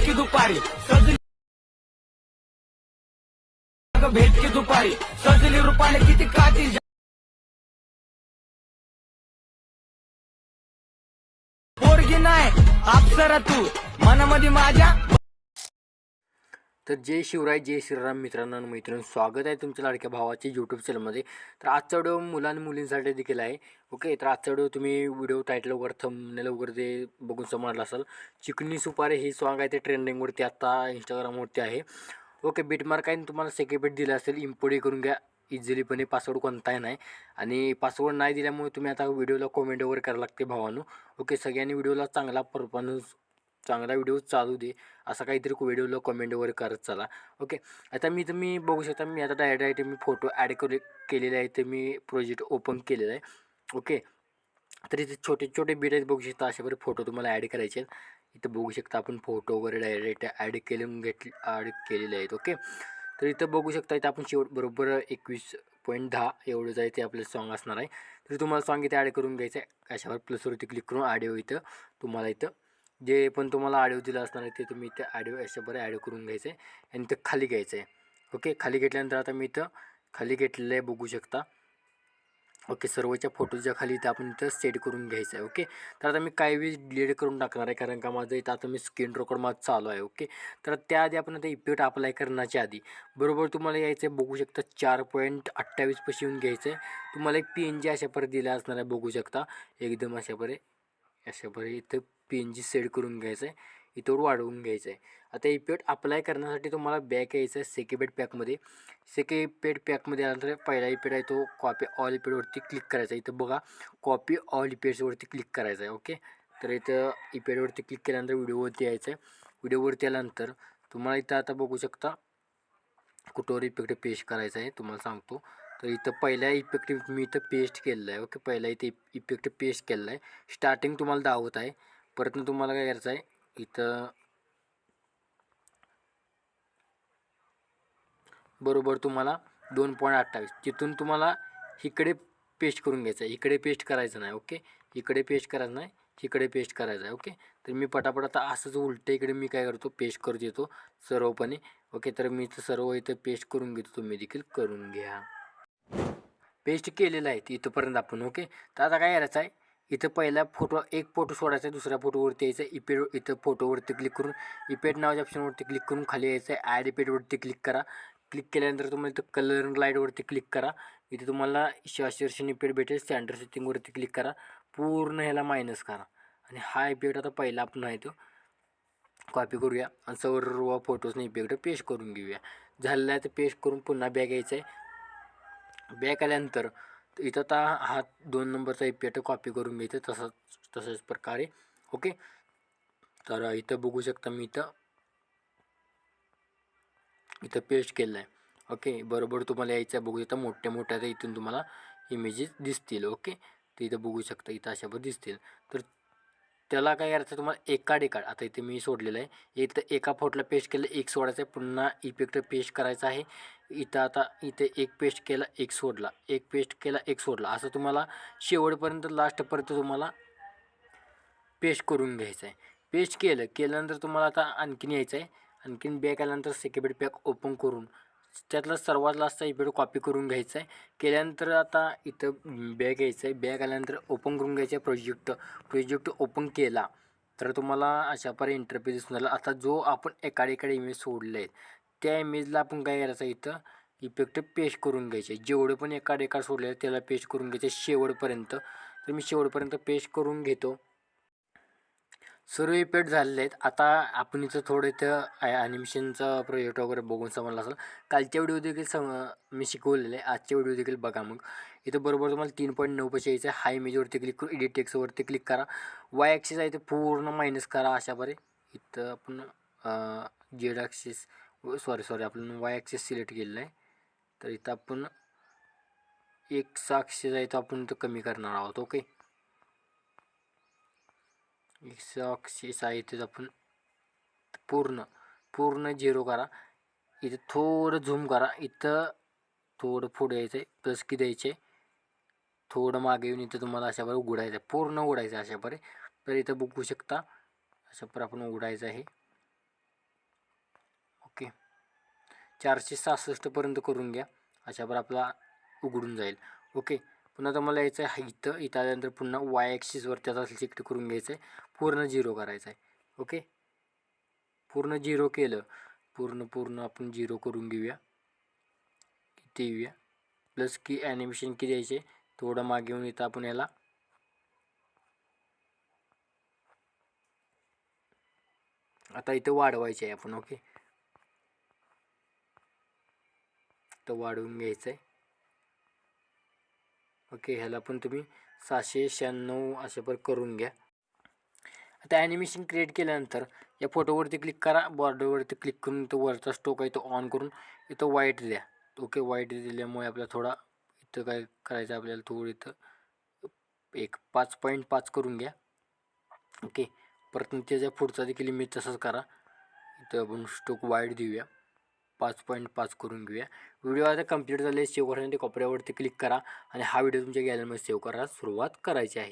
की दुपारी सजली भेट की दुपारी सजली रूपाने किती कातील पोरगी नाही अप्सरा तू मनामध्ये माझ्या. तर जय शिवराय जय श्रीराम मित्रांनो आणि मैत्रिणी, स्वागत आहे तुमच्या लाडक्या भावाच्या यूट्यूब चॅनलमध्ये. तर आजचा व्हिडिओ मुलां मुलींसाठी देखील आहे. ओके, तर आजचा व्हिडिओ टायटल वगैरे थंबनेल वगैरे ते बघून समजलं असेल. चिकनी सुपारी ही सॉन्ग आहे ते ट्रेंडिंगवरती आत्ता इंस्टाग्रामवरती आहे. ओके, बीटमार्क आहे तुम्हाला सेकंड बीट दिला असेल, इम्पोर्ट करून घ्या इझिलीपणे. पासवर्ड कोणताही नाही आणि पासवर्ड नाही दिल्यामुळे तुम्ही आता व्हिडिओला कमेंट वगैरे करायला लागते भावानो. ओके, सगळ्यांनी व्हिडिओला चांगला व्हिडिओ चालू दे असा काहीतरी व्हिडिओला कमेंट वगैरे करत चला. ओके, आता तुम्ही बघू शकता, मी आता डायरेक्ट मी फोटो ॲड केलेले आहे. ते मी प्रोजेक्ट ओपन केलेला आहे. ओके, तर इथे छोटे छोटे बीट आहेत बघू शकता. अशा बरे फोटो तुम्हाला ॲड करायचे आहेत. इथं बघू शकता आपण फोटो वगैरे डायरेक्ट ॲड केलेले आहेत. ओके, तर इथं बघू शकता, इथं आपण शेवट बरोबर 21.10 एवढंच आहे ते आपलं सॉन्ग असणार आहे. तर तुम्हाला सॉन्ग इथे ॲड करून घ्यायचं आहे. अशावर प्लसवरती क्लिक करून ऑडिओ इथं तुम्हाला इथं जे पण तुम्हाला ऑडिओ दिला असणार आहे ते तुम्ही इथं ऑडिओ अशा बरं ॲड करून घ्यायचं आहे आणि इथं खाली घ्यायचं आहे. ओके, खाली घेतल्यानंतर आता मी इथं खाली घेतलेलं आहे बघू शकता. ओके, सर्वच्या फोटोच्या खाली इथं आपण इथं सेट करून घ्यायचं आहे. ओके, तर आता मी काही वेळेस डिलीट करून टाकणार आहे कारण का माझं इथं आता मी स्क्रीन रेकॉर्ड माझं चालू आहे. ओके, तर त्याआधी आपण आता इफेक्ट अप्लाय करण्याच्या आधी बरोबर तुम्हाला यायचं आहे बघू शकता 4.28 पाशी येऊन घ्यायचं आहे. तुम्हाला एक PNG अशा परे दिला असणार आहे बघू शकता. एकदम अशा परे इथं PNG सेट करून घ्यायचं आहे, इथं वाढवून घ्यायचं आहे. आता इफेक्ट अप्लाय करण्यासाठी तुम्हाला बॅक यायचं आहे सेकेबेट पॅकमध्ये. सेकेबेट पॅकमध्ये आल्यानंतर पहिला इफेक्ट आहे तो कॉपी ऑल इफेक्टवरती क्लिक करायचा. इथं बघा कॉपी ऑल इफेक्ट्सवरती क्लिक करायचं आहे. ओके, तर इथं इफेक्टवरती क्लिक केल्यानंतर व्हिडिओवरती यायचं आहे. व्हिडिओवरती आल्यानंतर तुम्हाला इथं आता बघू शकता कुठवर इफेक्ट पेस्ट करायचा आहे तुम्हाला सांगतो. तर इथं पहिल्या इफेक्ट मी इथं पेस्ट केलेलं आहे. ओके, पहिला इथे इफेक्ट पेस्ट केलेला आहे. स्टार्टिंग तुम्हाला दाखवत आहे. परत तुम्हाला काय करायचं आहे, इथं बरोबर तुम्हाला 2.28 तिथून तुम्हाला इकडे पेस्ट करून घ्यायचं आहे. इकडे पेस्ट करायचं नाही. ओके, इकडे पेस्ट करायचं नाही, इकडे पेस्ट करायचं आहे. ओके, तर मी पटापट आता असंच उलटं इकडे मी काय करतो पेस्ट करत येतो सर्वपणे. ओके, तर मी इथं सर्व इथं पेस्ट करून घेतो, तुम्ही देखील करून घ्या. पेस्ट केलेलं आहे इथंपर्यंत आपण. ओके, तर आता काय करायचं आहे, इथं पहिला एक फोटो सोडायचा आहे, दुसऱ्या फोटोवरती यायचं आहे. इथं फोटोवरती क्लिक करून इफेक्ट नावाच्या ऑप्शनवरती क्लिक करून खाली यायचं आहे. ॲड इफेक्टवरती क्लिक करा. क्लिक केल्यानंतर तुम्हाला इथं कलर लाईटवरती क्लिक करा. इथे तुम्हाला सॅच्युरेशन इफेक्ट भेटेल. स्टँडर्ड सेटिंगवरती क्लिक करा. पूर्ण ह्याला मायनस करा आणि हा इफेक्ट आता पहिला आपण आहे तो कॉपी करूया आणि सर्व फोटोजने इफेक्ट पेस्ट करून घेऊया. झालेला आहे तर पेस्ट करून पुन्हा बॅक यायचं आहे. बॅक आल्यानंतर इथं आता हा 2 नंबरचा इफेक्ट कॉपी करून घ्यायचं तसंच प्रकारे. ओके, तर इथं बघू शकता मी इथं पेस्ट केलं आहे. ओके, बरोबर तुम्हाला यायचं आहे बघू शकता मोठ्या इथून तुम्हाला इमेजेस दिसतील. ओके, तर इथं बघू शकता इथं अशा पण दिसतील. तर त्याला काय करायचं तुम्हाला एकाडेकाड आता इथे मी सोडलेलं आहे. इथं एका फोटोला पेस्ट केलं, एक सोडायचं आहे, पुन्हा इफेक्ट पेस्ट करायचा आहे. इथे एक पेस्ट केला, एक सोडला, एक पेस्ट केला, एक सोडला, असं तुम्हाला शेवटपर्यंत लास्टपर्यंत तुम्हाला पेस्ट करून घ्यायचं आहे. पेस्ट केल्यानंतर तुम्हाला आता आणखीन यायचं आहे. आणखीन बॅक आल्यानंतर सेकेबेट पॅक ओपन करून त्यातला सर्वात लास्टचा इफेक्ट कॉपी करून घ्यायचा आहे. केल्यानंतर आता इथं बॅक यायचं आहे. बॅक आल्यानंतर ओपन करून घ्यायचं आहे. प्रोजेक्ट ओपन केला तर तुम्हाला अशा प्रकारे इंटरफेस दिसून झाला. आता जो आपण एकाडेकडे इमेज सोडले आहेत त्या इमेजला आपण काय करायचं, इथं इफेक्ट पेस्ट करून घ्यायचे. जेवढे पण एकाडेकाड सोडले त्याला पेस्ट करून घ्यायचे शेवटपर्यंत. तर मी शेवटपर्यंत पेस्ट करून घेतो. सर्व इफेक्ट झालेले आहेत. आता आपण इथं थोडं इथं ॲनिमेशनचा प्रोजेक्ट वगैरे बघून समजला असेल. कालच्या व्हिडिओ देखील मी शिकवलेलं आहे. आजच्या व्हिडिओ देखील बघा. मग इथं बरोबर तुम्हाला 3.9 पाशी यायचं आहे. हाय इमेजवरती क्लिक करून एडिट टेक्स्टवरती क्लिक करा. वाय ॲक्सिस आहे ते पूर्ण मायनस करा अशा बरे. इथं आपण जेड ॲक्सिस सॉरी आपण वाय ॲक्सिस सिलेक्ट केलेलं आहे. तर इथं आपण एक्स ॲक्सिस आहे तो आपण इथं कमी करणार आहोत. ओके, एक्स ॲक्सिस आहे ते आपण पूर्ण 0 करा. इथं थोडं झूम करा. इथं थोडं पुढे यायचं आहे, प्लस की द्यायचे, थोडं मागे येऊन इथं तुम्हाला अशा प्रकारे उघडायचं आहे, पूर्ण उघडायचं आहे अशा प्रकारे. तर इथं बघू शकता अशा प्रकारे आपण उघडायचं आहे. 466पर्यंत करून घ्या. अशावर आपला उघडून जाईल. ओके. पुन्हा तुम्हाला यायचं आहे इथं आल्यानंतर पुन्हा वाय ॲक्सिसवर त्याचा सिलेक्ट करून घ्यायचं आहे. पूर्ण 0 करायचं आहे. ओके. पूर्ण 0 केलं. पूर्ण आपण 0 करून घेऊया. किती येऊया प्लस की ॲनिमेशन की द्यायचे थोडं मागे येऊन इथं आपण याला आता इथं वाढवायचे आहे आपण. ओके. तर वाढवून घ्यायचं आहे. ओके. ह्याला पण तुम्ही 696 अशा पर करून घ्या. आता ॲनिमेशन क्रिएट केल्यानंतर या फोटोवरती क्लिक करा. बॉर्डरवरती क्लिक करून इथं वरचा स्टोक आहे तो ऑन करून इथं वाईट द्या. ओके. वाईट दिल्यामुळे आपल्याला थोडा इथं काय करायचं आपल्याला थोडं इथं एक 5.5 करून घ्या. ओके. परत त्याच्या पुढचा देखील इमेज तसंच करा. इथं आपण स्टोक वाईट देऊया. 5.5 करून घेऊया. व्हिडिओ आता कंप्लीट झाले. सेव्ह करण्यासाठी कोपऱ्यावरती क्लिक करा आणि हा व्हिडिओ तुमच्या गॅलरीमध्ये सेव्ह करायला सुरुवात करायची आहे.